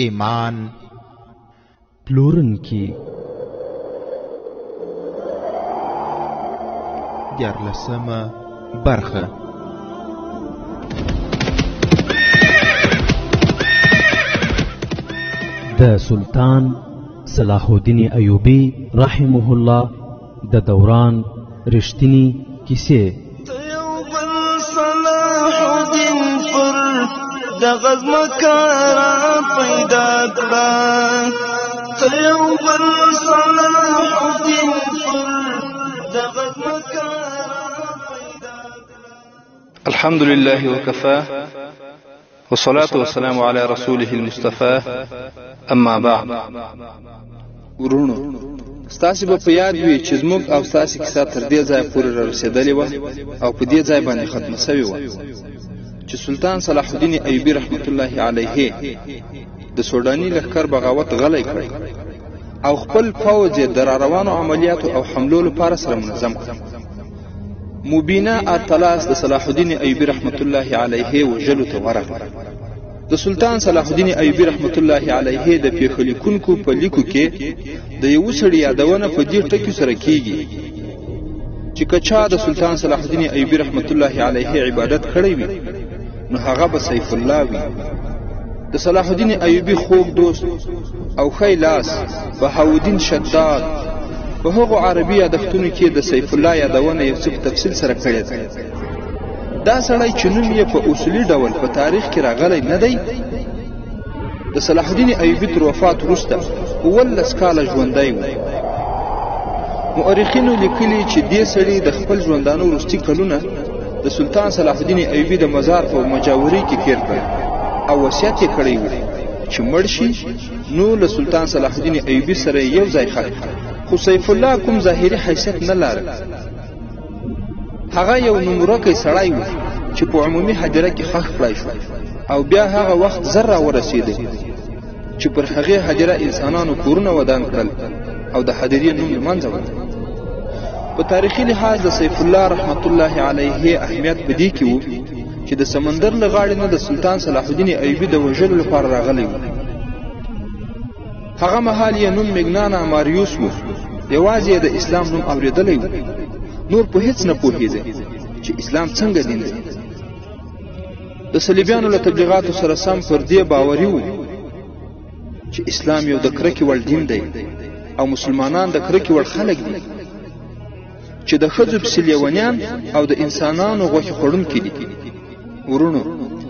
ایمان پلورونکي 14مه برخه. د سلطان صلاح الدین ایوبی رحمه الله د دوران رښتینی کیسې. صلاح الدین پر د غزمکارا پیدا کړه، ته یو بل صلاح الدین پر د غزمکارا پیدا کړه. الحمد لله وكفى والصلاة والسلام على رسوله المصطفى اما بعد. ورونو، ستاسو به په یاد وي چې زموږ او ستاسو کیسه تر دې ځای پورې رسیدلې و او په دې ځای باندې ختمه شوې و چې سلطان صلاح الدین ایوبی رحمت الله علیه د سودانی لښکر بغاوت غلی کړ او خپل فوج د روانو عملیاتو او حملو لپاره سره منظم کړ. مبینه اطلاس د صلاح الدین ایوبی رحمت الله علیه وجلو ته ورغله. د سلطان صلاح الدین ایوبی رحمت الله علیه د پیښلیکونکو په لیکو کې د یو سړي یادونه په دې ټکو سره کیږي چې کچا د سلطان صلاح الدین ایوبی رحمت الله علیه عبادت کړی وي نو هغه به سیف الله وي. د صلاح الدین ایوبی خوږ دوست او خیلاس بهاودین شداد په هغو عربي یادښتونو کې د سیف الله یادونه یو څه تفصیل سره کړی دی. دا سړی چې نوم یې په اصولي ډول په تاریخ کې راغلی نه دی، د صلاح الدین ایوبی تر وفات وروسته 18 کاله ژوندی و. مورخینو لیکلي چې دې سړي د خپل ژوندانه وروستي کلونه د سلطان صلاح الدین ایوبی د مزار په مجاوري کې تیر کړل او وصیت یې کړی و چې مړ شي نو له سلطان صلاح الدین ایوبی سره یو ځای ښخ. خو سیف الله کوم ظاهري حیثیت نه لري. هغه یو نمورکی سړی و چې په عمومي حجره کې ښخ کړای شو او بیا هغه وخت زر را ورسېده چې پر هغې حجره انسانانو کورونه ودان کړل او د حجرې نوم له منځه ووت. په تاریخي لحاظ د سیف الله رحمت الله علیه اهمیت په دې کې و چې د سمندر له غاړې نه د سلطان صلاح الدین ایوبی د وژلو لپاره راغلی و. هغه مهال یې نوم مګنانا ماریوس و. یوازې د اسلام نوم اورېدلی و، نور په هیڅ نه پوهېده چې اسلام څنګه دین دی. د صلیبیانو له تبلیغاتو سره سم پر دې باوري و چې اسلام یو د کرکې وړ دین دی او مسلمانان د کرکې وړ خلک دي چې د ښځو پسې لیونیان او د انسانانو غوښې خوړونکي دي. ورونو،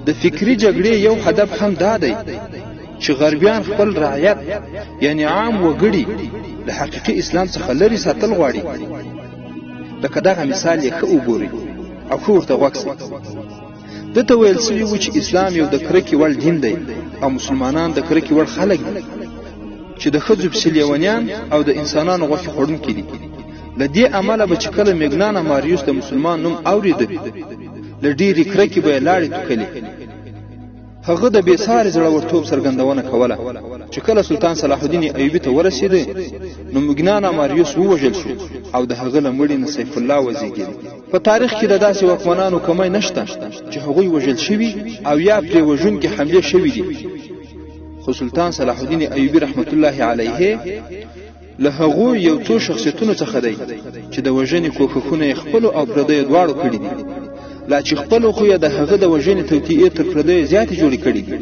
د فکري جګړې یو هدف هم دا دی چې غربیان خپل رعیت یعنی عام وګړي له حقیقي اسلام څخه لرې ساتل غواړي. لکه دغه مثال یې ښه وګورئ او ښه ورته غوږ شئ. دته ویل سوي و چې اسلام یو د کرکې وړ دین دی او مسلمانان د کرکې وړ خلک دي چې د ښځو پسې لیونیان او د انسانانو غوښې خوړونکي دي. له دې امله به چې کله مګنانا ماریوس د مسلمان نوم اورېده له ډېرې کرکې به یې لاړې توکلې. هغه د بېساري زړورتوب څرګندونه کوله چې کله سلطان صلاح الدین ایوبی ته ورسېده نو مګنانا ماریوس ووژل شو او د هغه له مړي نه سیف الله وزېږېد. په تاریخ کې د داسې واکمنانو کمی نشته چې هغوی وژل شوي او یا پرې وژونکي حملې شوي دي. خو سلطان صلاح الدین ایوبی رحمت الله علیه له هغو یو څو شخصیتونو څخه دی چې د وژنې کوښښونه یې خپلو او پردیو دواړو کړي دي، لا چې خپلو خو یې د هغه د وژنې توطیې تر پردیو زیاتې جوړې کړي دي.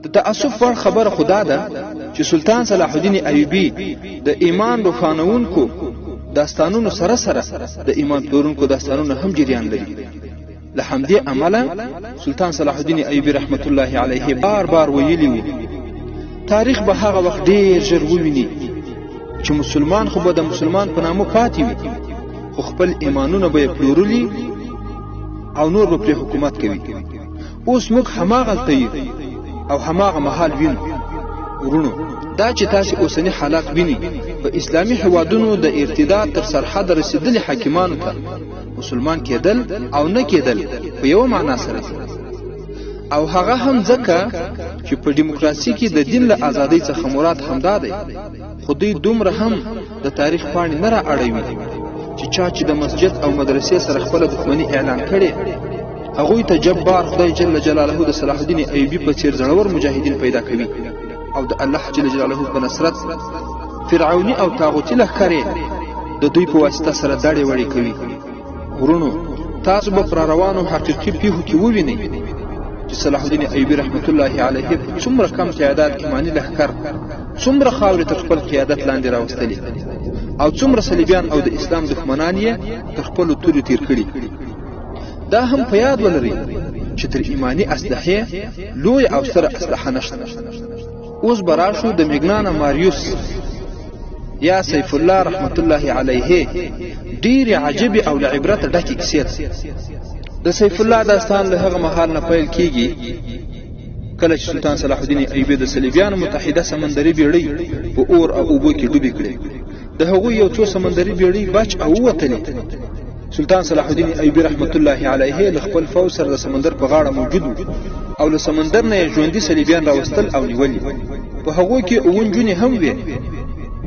د تأسف وړ خبره خو دا ده چې سلطان صلاح الدین ایوبی د ایمان روښانوونکو داستانونو سره سره د ایمان پلورونکو داستانونه هم جریان لري. له همدې امله سلطان صلاح الدین ایوبی رحمت الله علیه بار بار ویلي و تاریخ به هغه وخت ډېر ژر وویني چې مسلمان خو به د مسلمان په نامه پاتې وي خو خپل ایمانونه به یې پلورلي او نور به پرې حکومت کوي. اوس موږ هماغلته یو او هماغه مهال وینو. ورونو، دا چې تاسو اوسنی حالات وینئ په اسلامي هیوادونو د ارتداد تر سرحد رسیدلي حاکمانو ته مسلمان کېدل او نه کېدل په یو معنا سره او هغه هم ځکه چې په دیموکراسي کې د دین له ازادۍ څخه مراد همدا دی. خو دوی دومره هم د تاریخ پاڼې نه را اړوي چې چا چې د مسجد او مدرسې سره خپل دښمنی اعلان کړي هغوی ته جبار خدای جل جلاله د صلاح الدین ایوبی په څیر زړور مجاهدین پیدا کوي او د الله جل جلاله په نصرت فرعونی او طاغوتی لښکرې د دوی په واسطه سره داړې وړې کوي. ورونو تاسو به پر روانو حقیقي پیښو کې ووینئ چې صلاح الدین ایوبی رحمت الله علیه په څومره کم تعداد ایمانی لښکر څومره خاورې تر خپل قیادت لاندې راوستلې او څومره صلیبیان او د اسلام دښمنان یې تر خپلو تورې تیر کړي. دا هم په یاد ولرئ چې تر ایمانی اسلحې لوی او ستره اسلحه نشته. اوس به راشو د میګنانا ماریوس یا سیف الله رحمت الله علیه ډېرې عجیبې او له عبرته ډکې کیسې. د سیف الله داستان له هغه مهال نه پیل کیږي کله چې سلطان صلاح الدین ایوبی د صلیبیانو متحده سمندري بیړۍ په اور او اوبو کې ډوبې کړې. د هغوی یو څو سمندري بیړۍ بچ او ووتلې. سلطان صلاح الدین ایوبی رحمت الله علیه له خپل فوج سره د سمندر په غاړه موجود او له سمندر نه ژوندي صلیبیان راوستل او نیولي. په هغوی کې 7 نجونې هم وې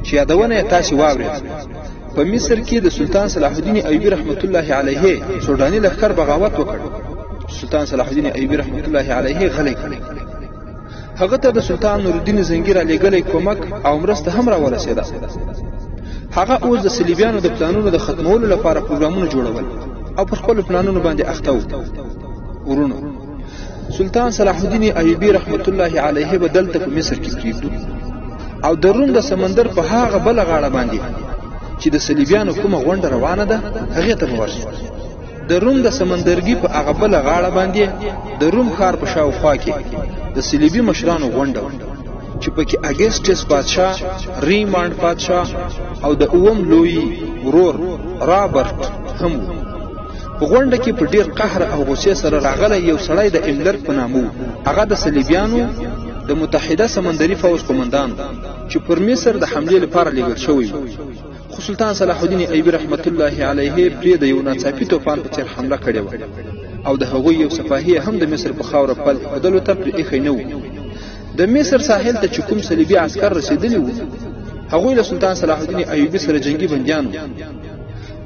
چې یادونه یې تاسې واورئ. په مصر کې د سلطان صلاح الدین ایوبی رحمت الله علیه سوداني لښکر بغاوت وکړ. سلطان صلاح الدین ایوبی رحمت الله علیه غلی کړ. هغه ته د سلطان نور الدین زنګیر علیګلی کومک او مرسته هم را ورسېده. هغه اوس د صلیبیانو د پلانونو د ختمولو لپاره پروګرامونه جوړول او پر خپل پلانونو باندې اخته و. ورونو سلطان صلاح الدین ایوبی رحمت الله علیه به دلته په مصر کې پریږدو او د روم د سمندر په هغه بل غاړه باندې چې د صلیبیانو کومه غونډه روانه ده هغه ته ورسو. د روم د سمندرګي په هغه بل غاړه باندې د روم ښار په شاوخوا کې د صلیبي مشرانو غونډه چې پکې اګسټس بادشاه، ریماند بادشاه او د اوم لوی ورور رابرټ هم و. په غونډه کې په ډیر قهر او غصې سره راغلی یو سړی د املر په نامه و. هغه د صلیبیانو د متحده سمندري فوج قومندان چې پر مصر د حملې لپاره لېږل شوی و. خو سلطان صلاح الدین ایوبی رحمت الله علیه پرې د یو ناڅاپي طوفان په څیر حمله کړې وه او د هغوی یو سپاهی هم د مصر په خاوره پل ایښودلو ته پرې ایښی نه و. د مصر ساحل ته چې کوم صلیبي عسکر رسېدلي وو هغوی له سلطان صلاح الدین ایوبی سره جنگي بندیان وو.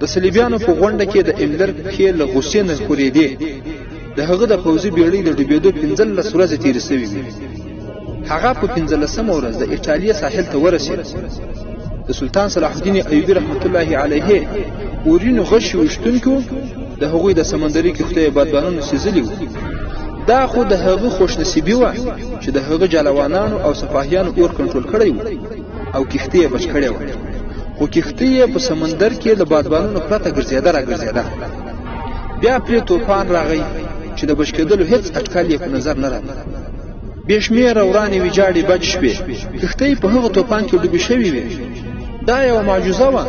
د صلیبیانو په غونډه کې د املر پښې له غصې نه ښورېدې. د هغه د پوځي بیړۍ د ډوبېدو 15 ورځې تېرې سوې وې. هغه په 15مه ورځ د ایټالیا ساحل ته ورسېد. د سلطان صلاح الدین ایوبی رحمت الله علیه اورینو غشي وشتونکو د هغوی د سمندري کښتۍ بادبانونو سیزلي وو. دا خو د هغه خوشنصیبي وه چې د هغه جلوانانو او سپاهیانو اور کنټرول کړی و او کښتۍ یې بچ کړې وه. خو کښتۍ یې په سمندر کې د بادبانونو پرته ګرځېده راګرځېده. بیا پرې طوفان راغی چې د بچ کېدلو هېڅ اټکل یې په نظر نه راغی. بې شمېره ورانې ویجاړې بچ شوې. کښتۍ په هغه طوفان کې ډوبې شوې وې. دا یوه معجزه وه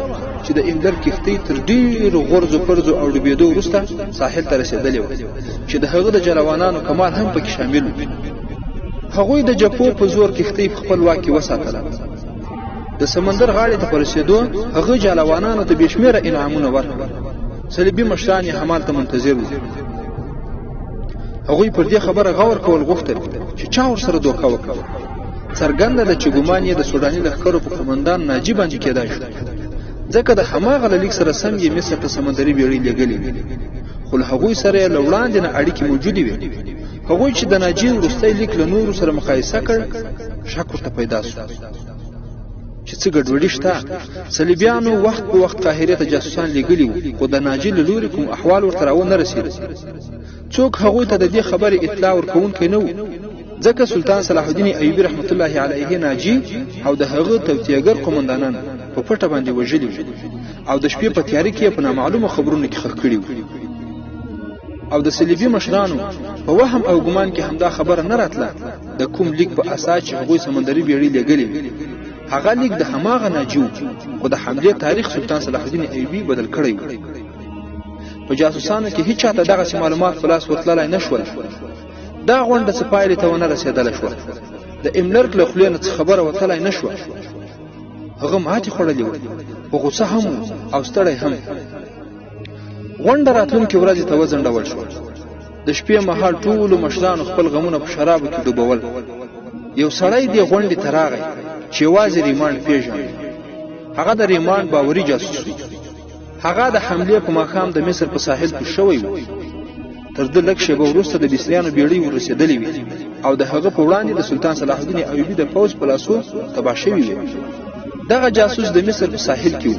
چې د املر کښتۍ تر ډېرو غورځو پرځو او ډوبېدو وروسته ساحل ته رسېدلې وه چې د هغه د جلوانانو کمال هم پکې شامل و. هغوی د جپو په زور کښتۍ په خپل واک کې وساتله. د سمندر غاړې ته په رسېدو هغه جلوانانو ته بې شمېره انعامونه ورکړل. صلیبي مشران یې همالته منتظر وو. هغوی پر دې خبره غور کول غوښتل چې چا ورسره دوکه وکړه. څرګنده ده چې ګمان یې د سوداني لښکرو په قومندان ناجي باندې کېدای شو ځکه د هماغه له لیک سره سم یې مصر ته سمندري بیړۍ لېږلې وې. خو له هغوی سره یې له وړاندې نه اړیکې موجودې وې. هغوی چې د ناجي وروستی لیک له نورو سره مقایسه کړ شک ورته پیدا شو چې څه ګډوډي شته. صلیبیانو وخت په وخت قاهرې ته جاسوسان لېږلي وو خو د ناجي له لورې کوم احوال ورته راونه رسېده. څوک هغوی ته د دې خبرې اطلاع ورکوونکی نه و ځکه سلطان صلاح الدین ایوبی رحمت الله علیه ناجي او د هغه توطیه‌ګر قومندانان په پټه باندې وژلي وو او د شپې په تیارې کې په نامعلومه خبرونو کې ښخ کړي وو. او د صلیبي مشرانو په وهم او ګمان کې همدا خبره نه راتله د کوم لیک په اساس چې هغوی سمندري بیړۍ لېږلې هغه لیک د هماغه ناجي و خو د حملې تاریخ سلطان صلاح الدین ایوبی بدل کړی و. په جاسوسانو کې هیڅ چاته دغسې معلومات په لاس ورتللی نه شول. دا غونډه څه پایلې ته ونه رسېدله شوه. د املرک له خولې نه څه خبره وتلی نه شوه. هغه ماتې خوړلې وه په غوسه هم او ستړی هم. غونډه راتلونکې ورځې ته وځنډول شوه. د شپې مهال ټولو مشرانو خپل غمونه په شرابو کې ډوبول. یو سړی دې غونډې ته راغی چې یوازې ریماند پیژني. هغه د ریماند باوري جاسوس و. هغه د حملې په ماښام د مصر په ساحل کې شوی و. تر د لږ شېبه وروسته د مصریانو بیړۍ ورسېدلې وې او د هغه په وړاندې د سلطان صلاح الدین ایوبي د پوځ په لاسو تباه شوي وې. دغه جاسوس د مصر په ساحل کې و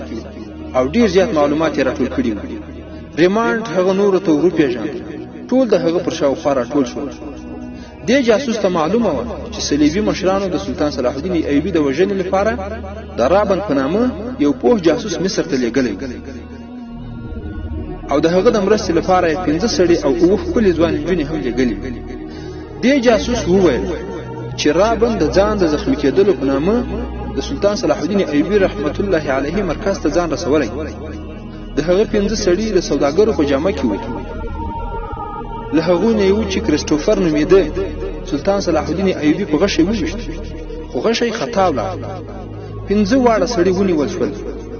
او ډیر زیات معلومات یې راټول کړي وو. ریمانډ هغه نورو ته وروپېژاند. ټول د هغه پر شاوخوا راټول شول. دې جاسوس ته معلومه وه چې صلیبي مشرانو د سلطان صلاح الدین ایوبي د وژنې لپاره د رابن په نامه یو پوه جاسوس مصر ته لېږلی او د هغه د مرستې لپاره یې 5 سړي او 9 ښکلې ځوانې نجونې هم لېږلي. دې جاسوس وویل چې رابن د ځان د زخمي کېدلو په نامه د سلطان صلاح الدین ایوبي رحمت الله علیه مرکز ته ځان رسولی. د هغه 5 سړي د سوداګرو په جامه کې وو. له هغوی نه یو چې کریسټوفر نومېده سلطان صلاح الدین ایوبي په غشۍ وویشت، خو غشۍ خطا ولاړه. 5 واړه سړي ونیول شول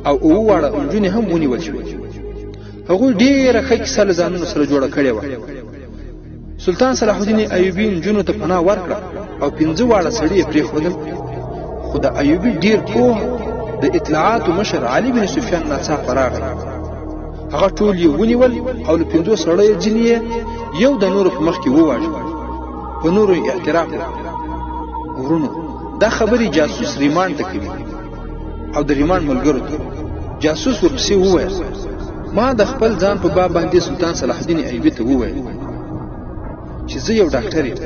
او 9 واړه نجونې هم ونیول شوې. هغوی ډېره ښه کیسه له ځانونو سره جوړه کړې وه. سلطان صلاح الدین ایوبي نجونو ته پناه ورکړه او 5 واړه سړي یې پرېښودل. خو د ایوبي ډېر پوه د اطلاعاتو مشر علي بن سفیان ناڅاپه راغی. هغه ټول یې ونیول او له 5 سړیو ځینې یې یو د نورو په مخ کې وواژه. په نورو یې اعتراف وکړ. ورونو دا خبرې جاسوس ریمانډ ته کوي او د ریمانډ ملګرو ته. جاسوس ورپسې وویل ما د خپل ځان په باب باندې سلطان صلاح الدین ایوبي ته وویل چې زه یو ډاکټر یم،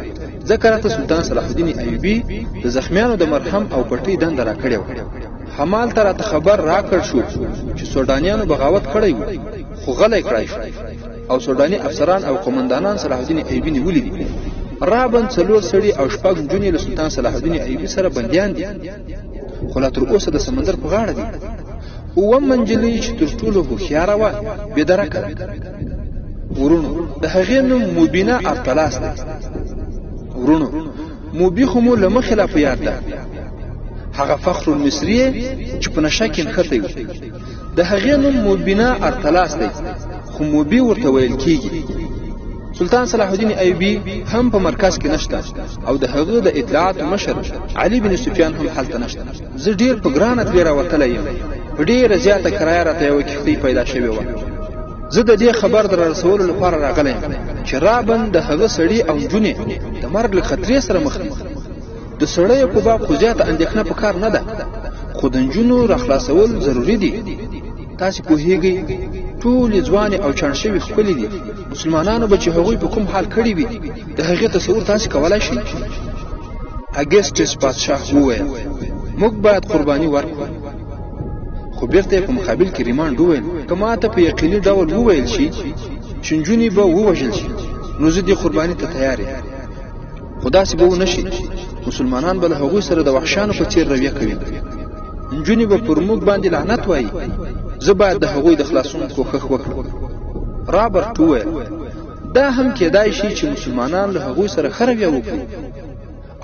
ځکه راته سلطان صلاح الدین ایوبي د زخمیانو د مرهم او پټۍ دنده راکړې وه. همالته راته خبر راکړ شو چې سودانیانو بغاوت کړی و، خو غلی کړی شو او سوداني افسران او قومندانان صلاح الدین ایوبي نیولي دي. رابن 4 سړي او 6 نجونې له سلطان صلاح الدین ایوبي سره بندیان دي، خو لا تر اوسه د سمندر په غاړه دي. 9 منجلۍ چې تر ټولو هوښیاره وه بېدرکه ده. ورونو د هغې نوم مبینه ارتلاس دی. ورونو موبي خو مو له مخې لا په یاد ده. هغه فخر المصري چې په نشه کې نښتی و. د هغې نوم مبینه ارتلاس دی، خو موبي ورته ویل کېږي. سلطان صلاح الدین ایوبي هم په مرکز کې نشته او د هغه د اطلاعاتو مشر علي بن سفیان هم هلته نشته. زه ډېر په ګرانه ترې راوتلی یم. په ډېره زیاته کرایه راته یوه کښتۍ پیدا شوې وه. زه د دې خبر در رسولو لپاره راغلی یم چې رابن د هغه سړي او نجونې د مرګ له خطرې سره مخ دي. د سړیو په باب خو زیاته اندېښنه په کار نه ده، خو د نجونو راخلاصول ضروري دي. تاسې پوهیږئ ټولې ځوانې او چاڼ شوي ښکلې دي. مسلمانانو به چې هغوی په کوم حال کړي وي د هغې تصور تاسې کولی شئ. اګسټس بادشاه وویل موږ باید قرباني ورکړو. خو بیرته یې په مقابل کې ریمانډ وویل که ماته په یقیني ډول وویل شي چې نجونې به ووژل شي نو زه دې قرباني ته تیار یم. خو داسې به ونه شي. مسلمانان به له هغوی سره د وحشیانو په څېر رویه کوي. نجونې به پر موږ باندې لعنت وایي. زه باید د هغوی د خلاصون کوښښ وکړم. رابرټ وویل دا هم کېدای شي چې مسلمانان له هغوی سره ښه رویه وکړي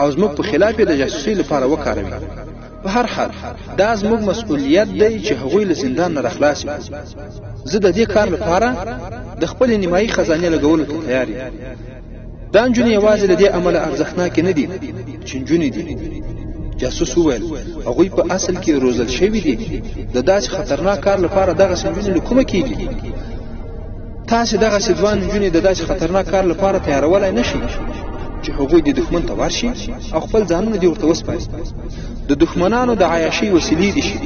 او زموږ په خلاف یې د جاسوسۍ لپاره وکاروي. په هر حال دا زموږ مسؤلیت دی چې هغوی له زندان نه راخلاص کړو. زه د دې کار لپاره د خپلې نیمایي خزانې لګولو ته تیار یم. دا نجونې یوازې د دې امله ارزښتناکې نه دي چې نجونې دي. جاسوس وویل هغوی په اصل کې روزل شوي دي. د داسې خطرناک کار لپاره دغسې نجونې له کومه کېږي؟ تاسې دغسې ځوان نجونې د داسې خطرناک کار لپاره تیارولی نه شئ چې هغوی د دښمن ته ورشي او خپل ځانونه دې ورته وسپاري. د دښمنانو د عیاشۍ وسیلې دي شي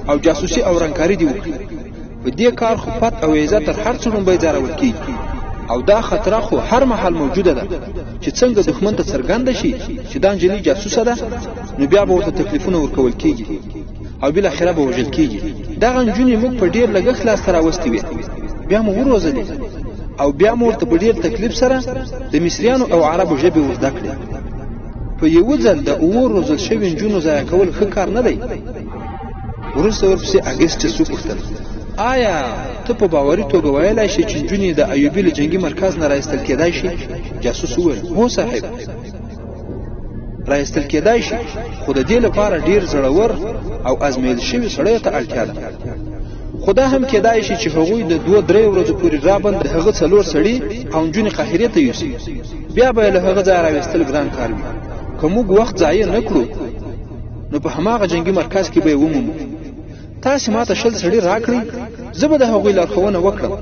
او جاسوسي او رنګکاري دي وکړي. په دې کار خو پت او عزت تر هر څه لومبی ځارول کېږي او دا خطره خو هر مهال موجوده ده چې څنګه دښمن ته څرګنده شي چې دا نجلۍ جاسوسه ده نو بیا به ورته تکلیفونه ورکول کېږي او بالاخره به وژل کېږي. دغه نجونې موږ په ډېر لګښت لاسته راوستې وې، بیا مو وروزلې او بیا مو ورته په ډېر تکلیف سره د مصریانو او عربو ژبې ور زده کړې. په یوه ځل د 9 روزل شوي نجونو ضایع کول ښه کار نه دی. وروسته ورپسې اګسټس وپوښتل آیا ته په باوري توګه ویلی شې چې نجونې د ایوبي له جنګي مرکز نه رایستل کېدای شي؟ جاسوس وویل هو صاحب، رایستل کېدای شي، خو د دې لپاره ډېر زړور او ازمیل شوي سړیو ته اړتیا ده. خو دا هم کېدای شي چې هغوی د 2-3 ورځو پورې رابند د هغه 4 سړي او نجونې قاهرې ته یوسي. بیا به له هغه ځایه راویستل ګران کار وي. که موږ وخت ضایع نه کړو نو په هماغه جنګي مرکز کې به یې ومومو. تاسې ما ته 20 سړي راکړئ، زه به د هغوی لارښوونه وکړم.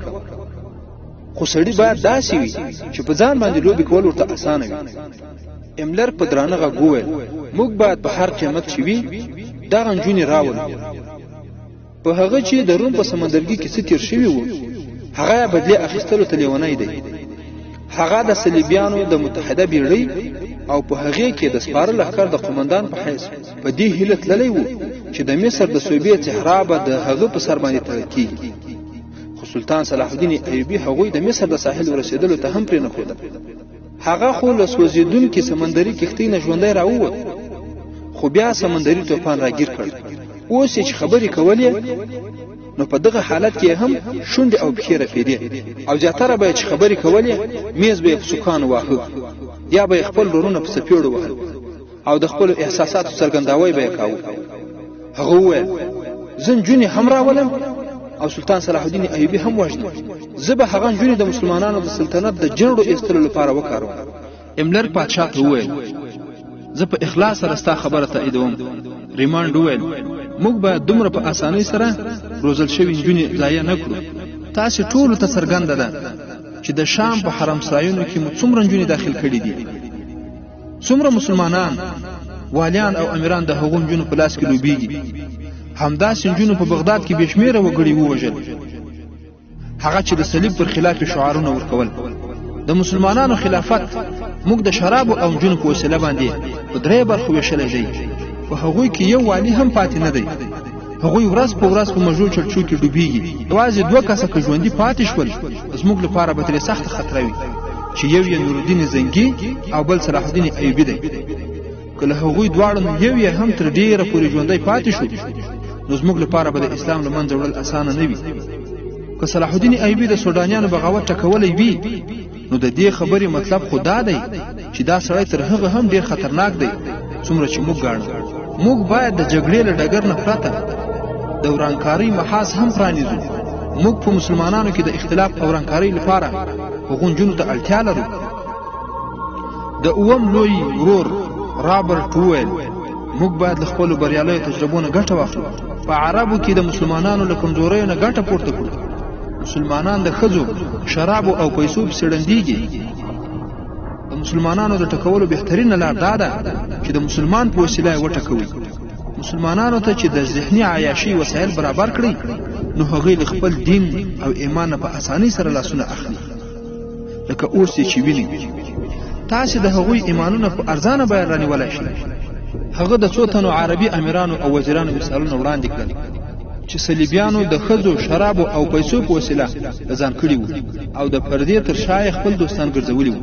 خو سړی باید داسې وي چې په ځان باندې لوبې کول ورته اسانه وي. املر په درانه غږ وویل موږ باید په هر قیمت چې وي دغه نجونې راولو. په هغه چې د روم په سمندرګي کې څه تیر شوي وو هغه یې بدلې اخیستلو ته لیونی دی. هغه د صلیبیانو د متحده بیړۍ او په هغې کې د سپاره لښکر د قومندان په حیث په دې هیله تللی وو چې د مصر د صوبې صحرا به د هغه په سر باندې تړل کېږي. خو سلطان صلاح الدین ایوبي هغوی د مصر د ساحل ورسېدلو ته هم پرېنښودل. هغه خو له سوځېدونکي سمندري کښتۍ نه ژوندی راووت، خو بیا سمندري طوفان راګیر کړ. اوس چې خبرې کولې نو په دغه حالت کې هم شونډې او پښې رپېدې او زیاتره به چې خبرې کولې میز به یې په سوکانو واهه یا به یې خپل ورونه په څپېړو وهل او د خپلو احساساتو څرګنداوی به یې کاوه. هغه وویل زه نجونې هم راولم او سلطان صلاح الدین ایوبي هم وژنم. زه به هغه نجونې د مسلمانانو د سلطنت د جنډو ایستلو لپاره وکاروم. املر پادشاه ته وویل زه په اخلاص سره ستا خبره تاییدوم. ریمانډ وویل موږ به دومره په اسانۍ سره روزل شوي نجونې ضایع نه کړو. تاسې ټولو ته څرګنده ده چې د شام په حرم سرایونو کې مو څومره نجونې داخل کړي دي. څومره مسلمانان والیان او امیران د هغو نجونو په لاس کې لوبیږي. همداسې نجونو په بغداد کې بې شمېره وګړي ووژل، هغه چې د صلیب پر خلاف شعارونه ورکول. د مسلمانانو خلافت موږ د شرابو او نجونو په وسیله باندې په درې برخو ویشلی دی. په هغوی کې یو والی هم پاتې نه دی. هغوی ورځ په ورځ په مژو چړچو کې ډوبېږي. یوازې 2 کسه که ژوندي پاتې شول زموږ لپاره به ترې سخته خطره وي چې یو یې نورالدین زنګي او بل صلاح الدین ایوبي دی. که له هغوی دواړو یو یې هم تر ډېره پورې ژوندی پاتې شو نو زموږ لپاره به د اسلام له منځه وړل اسانه نه وي. که صلاح الدین ایوبي د سودانیانو بغاوت ټکولی وي نو د دې خبرې مطلب خو دا دی چې دا سړی تر هغه هم ډېر خطرناک دی څومره چې موږ ګاڼو. موږ باید د جګړې له ډګر نه پرته د ورانکارۍ محاذ هم پرانیزو. موږ په مسلمانانو کې د اختلاف او ورانکارۍ لپاره هغو نجونو ته اړتیا لرو. د اووم لوی ورور رابرټ وویل موږ باید له خپلو بریالیو تجربو نه ګټه واخلو. په عربو کې د مسلمانانو له کمزوریو نه ګټه پورته کړو. مسلمانان د ښځو شرابو او پیسو پسې ړندېږي. د مسلمانانو د ټکولو بهترینه لار دا ده چې د مسلمان په وسیله یې وټکوي. مسلمانانو ته چې د ذهني عیاشۍ وسایل برابر کړي نو هغوی له خپل دین او ایمان نه په اسانۍ سره لاسونه اخلي. لکه اوس چې ویني تاسې د هغوی ایمانونه په ارزانه بیه رانیولی شئ. هغه د څو تنو عربي امیرانو او وزیرانو مثالونه وړاندې کړل چې صلیبیانو د ښځو شرابو او پیسو په وسیله ځان کړي وو او د پردې تر شا یې خپل دوستان ګرځولي وو.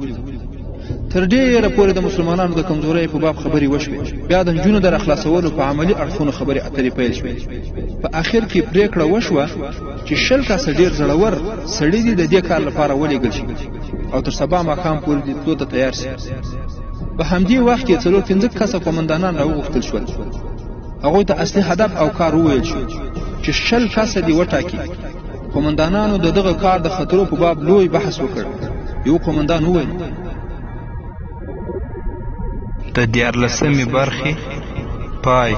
تر ډېره پورې د مسلمانانو د کمزورۍ په باب خبرې وشوې. بیا د نجونو د راخلاصولو په عملي اړخونو خبرې اترې پیل شوې. په اخر کې پرېکړه وشوه چې 20 کسه ډېر زړور سړي دي د دې کار لپاره ولېږل شي او تر سبا ماښام پورې دې تلو ته تیار شي. په همدې وخت کې 4-5 کسه قومندانان راوغوښتل شول. هغوی ته اصلي هدف او کار وویل شو چې 20 کسه دې وټاکي. قومندانانو د دغه کار د خطرو په باب لوی بحث وکړ. یو قومندان وویل د 14مې برخې پای.